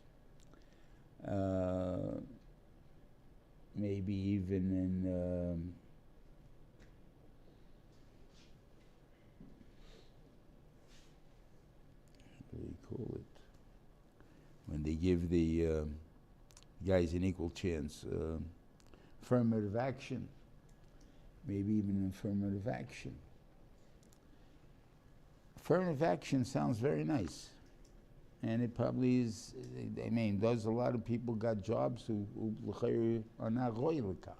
maybe even in what do you call it? When they give the guys an equal chance, affirmative action, maybe even affirmative action. Affirmative action sounds very nice, and it probably is. I mean, does a lot of people got jobs who are not roy l'kach.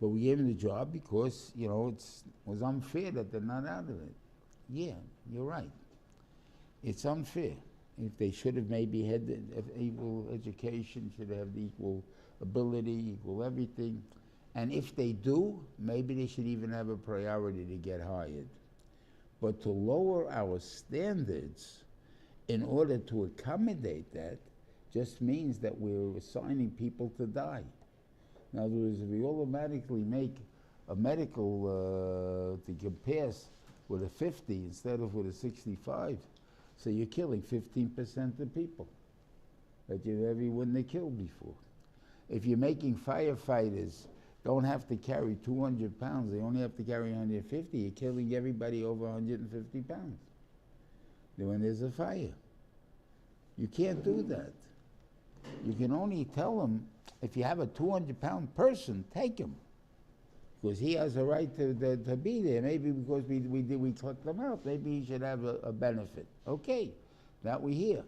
But we gave them the job because, you know, it was unfair that they're not out of it. Yeah, you're right. It's unfair. If they should have maybe had the equal education, should have the equal ability, equal everything. And if they do, maybe they should even have a priority to get hired. But to lower our standards in order to accommodate that just means that we're assigning people to die. In other words, if we automatically make a medical to compare with a 50 instead of with a 65, so you're killing 15% of people that everyone they killed before. If you're making firefighters don't have to carry 200 pounds, they only have to carry 150, you're killing everybody over 150 pounds. Then when there's a fire, you can't do that. You can only tell them, if you have a 200-pound person, take him. Because he has a right to be there. Maybe because we took them out, maybe he should have a benefit. Okay, that we hear.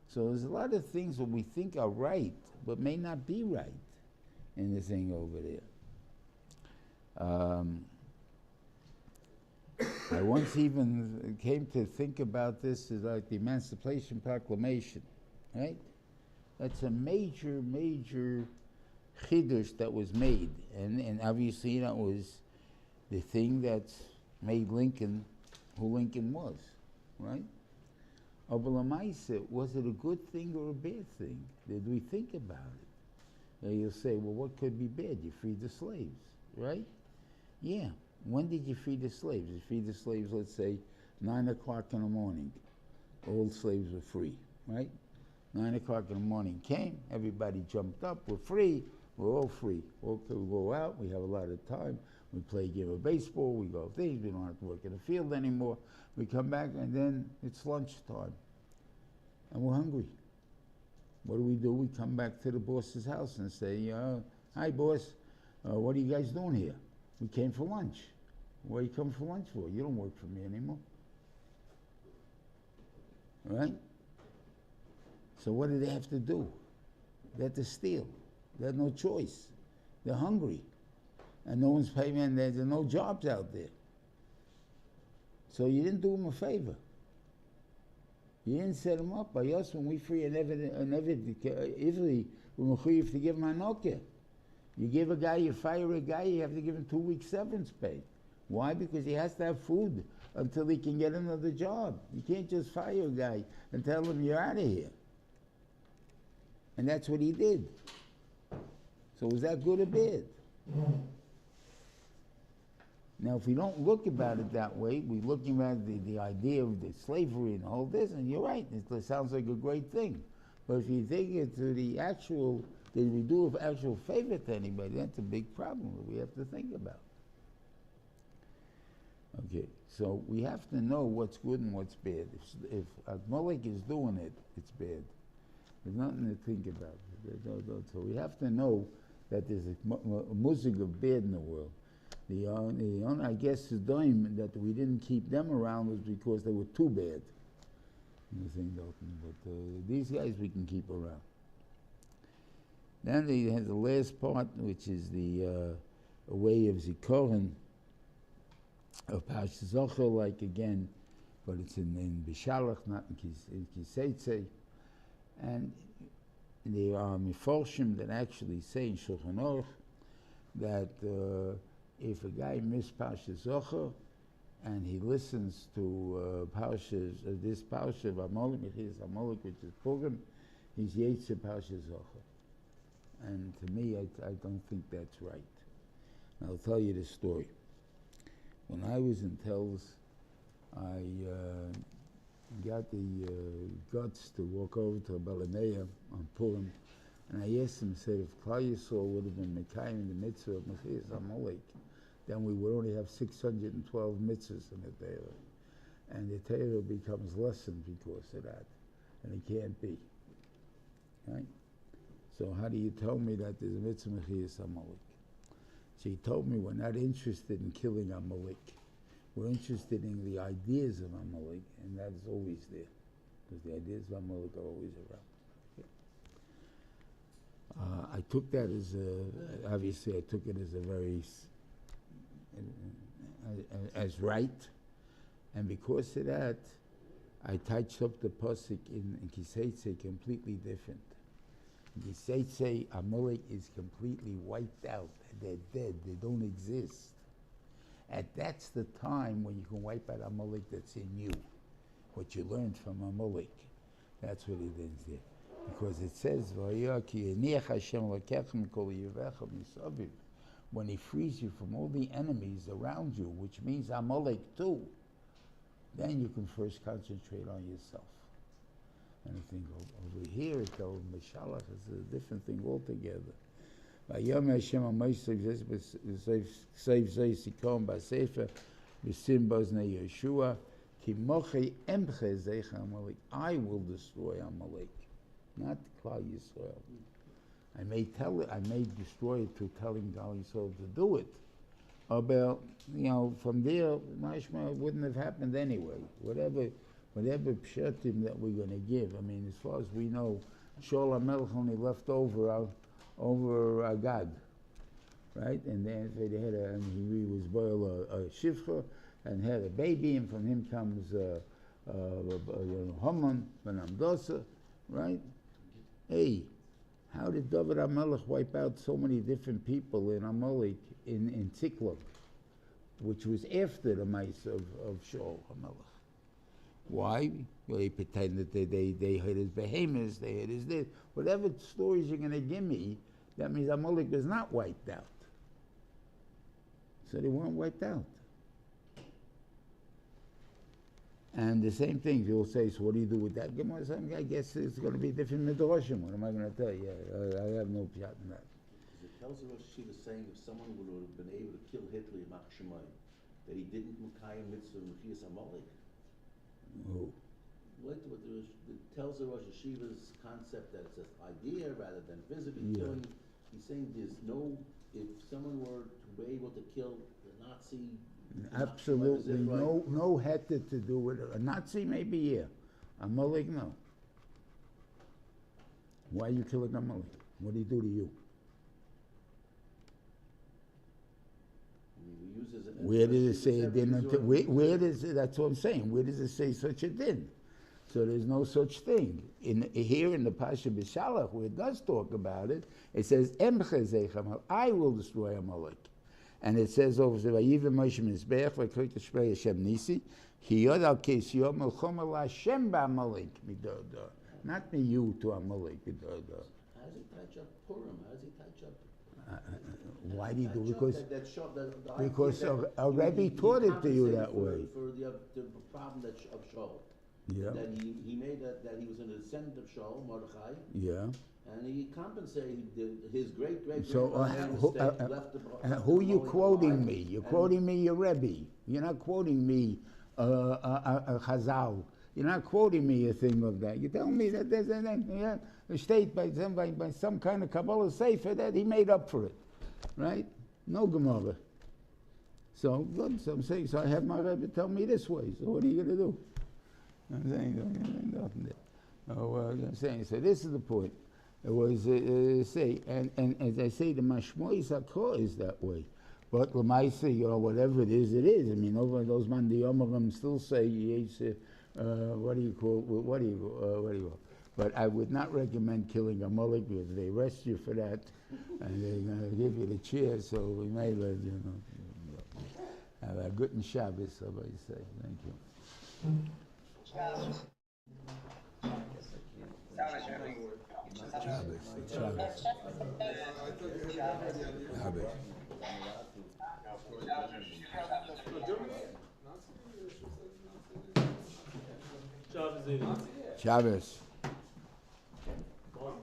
So there's a lot of things that we think are right, but may not be right in the thing over there. I once even came to think about this as like the Emancipation Proclamation, right? That's a major, major chidush that was made. And obviously that was the thing that made Lincoln who Lincoln was, right? Was it a good thing or a bad thing? Did we think about it? And you'll say, well, what could be bad? You freed the slaves, right? Yeah. When did you free the slaves? You freed the slaves, let's say, 9 o'clock in the morning. All slaves were free, right? 9 o'clock in the morning came, everybody jumped up, we're free, we're all free. Okay, we go out, we have a lot of time, we play a game of baseball, we go things, we don't have to work in the field anymore. We come back and then it's lunchtime and we're hungry. What do? We come back to the boss's house and say, hi boss, what are you guys doing here? We came for lunch. What do you come for lunch for? You don't work for me anymore. Right? So what do they have to do? They have to steal. They have no choice. They're hungry. And no one's paying, and there's no jobs out there. So you didn't do them a favor. You didn't set them up. By us, when we free an Ivri, we're mechuyev to give him anokia. You give a guy, you fire a guy, you have to give him 2 weeks severance pay. Why? Because he has to have food until he can get another job. You can't just fire a guy and tell him you're out of here. And that's what he did. So was that good or bad? Now, if we don't look about it that way, we're looking at the idea of the slavery and all this, and you're right, it sounds like a great thing. But if you take it to the actual, did we do an actual favor to anybody, that's a big problem that we have to think about. Okay, so we have to know what's good and what's bad. If Amalek is doing it, it's bad. There's nothing to think about. So we have to know that there's a music of bad in the world. The only, I guess, the dime that we didn't keep them around was because they were too bad. But these guys we can keep around. Then they have the last part, which is the way of Zikoron of Parshas, like again, but it's in Bishalach, not in Kiseitze. And there are Meforshim that actually say in Shulchan Aruch that if a guy missed Parshas Zocher and he listens to this Parsha of Amalek, which is Purim, he's Yetzer Parshas Zocher. And to me, I don't think that's right. And I'll tell you the story. When I was in Telz, I got the guts to walk over to Balameya on Purim, and I asked him, said, if Klal Yisrael would have been Mekayim in the mitzvah of Mechias Amalek, then we would only have 612 mitzvahs in the Torah. And the Torah becomes lessened because of that. And it can't be. Right? So how do you tell me that there's a mitzvah Mechias Amalek? So he told me we're not interested in killing Amalek. We're interested in the ideas of Amalek, and that is always there. Because the ideas of Amalek are always around. I took that as obviously I took it as a very as right, and because of that, I touched up the pasuk in Kiseitse completely different. In Kiseitse, Amalek is completely wiped out. They're dead. They don't exist. And that's the time when you can wipe out Amalek that's in you, what you learned from Amalek. That's what it is there. Because it says, when he frees you from all the enemies around you, which means Amalek too, then you can first concentrate on yourself. And I think over here, though, Bishalach is a different thing altogether. Vayom Hashem HaMoshe Seif Sikom B'Sefer V'Sim Boznei Yeshua Ki Mochei Emche Zeicha Amalek. I will destroy Amalek, not Klal Yisrael. I may destroy it through telling Klal Yisrael to do it. But from there, Mashma wouldn't have happened anyway. Whatever pshatim that we're going to give. I mean, as far as we know, Shaul HaMelech only left over Agag, right? And then they had he was boiled a shivcha and had a baby, and from him comes Haman ben Amdosa, right? Hey, how did David HaMelech wipe out so many different people in Amalek in Tziklag, which was after the mice of Shaul HaMelech? Why? Well, he pretended that they had his behemoths, they had his this. Whatever stories you're going to give me, that means Amalek was not wiped out. So they weren't wiped out. And the same thing, you'll say, so what do you do with that? I guess it's going to be different midrashim. What am I going to tell you? I have no pshat in that. It tells us she was saying if someone would have been able to kill Hitler in Shemayim, that he didn't Mukayim mitzvah Mechias Amalek. Who? It tells the Rosh Hashiva's concept that it's an idea rather than physically killing. He's saying if someone were to be able to kill the Nazi, absolutely no heter to do with it. A Nazi maybe, yeah. Amalek, no. Why are you killing Amalek? What did he do to you? Where does it say a din? Where does it? That's what I'm saying. Where does it say such a din? So there's no such thing. Here in the Parsha Bishalach, where it does talk about it, it says, I will destroy Amalek. And it says over there, not me you to Amalek. How does he touch up Purim? How does he touch up? Why do you do it? Because a he Rebbe taught it to you that way. For the problem of Shaul. Yeah. That he made that he was a descendant of Shaul, Mordechai. Yeah. And he compensated his great so who are you quoting me? You're quoting me your Rebbe. You're not quoting me a Chazal. You're not quoting me a thing of that. You're telling me that there's a state by some kind of Kabbalah Sefer that he made up for it. Right? No Gemara. So good. So I'm saying, so I have my Rebbe tell me this way. So what are you going to do? I'm saying, nothing there. I'm saying, so this is the point. It was say, and as I say, the mashmois hakor is that way. But l'maisa, whatever it is, it is. I mean, over those mandiyomim still say, what do you call? But I would not recommend killing a Amalek because they arrest you for that, and they're going to give you the chair. So we may let have a good Shabbos. Somebody say, thank you. Shabbos. Shabbos. Shabbos.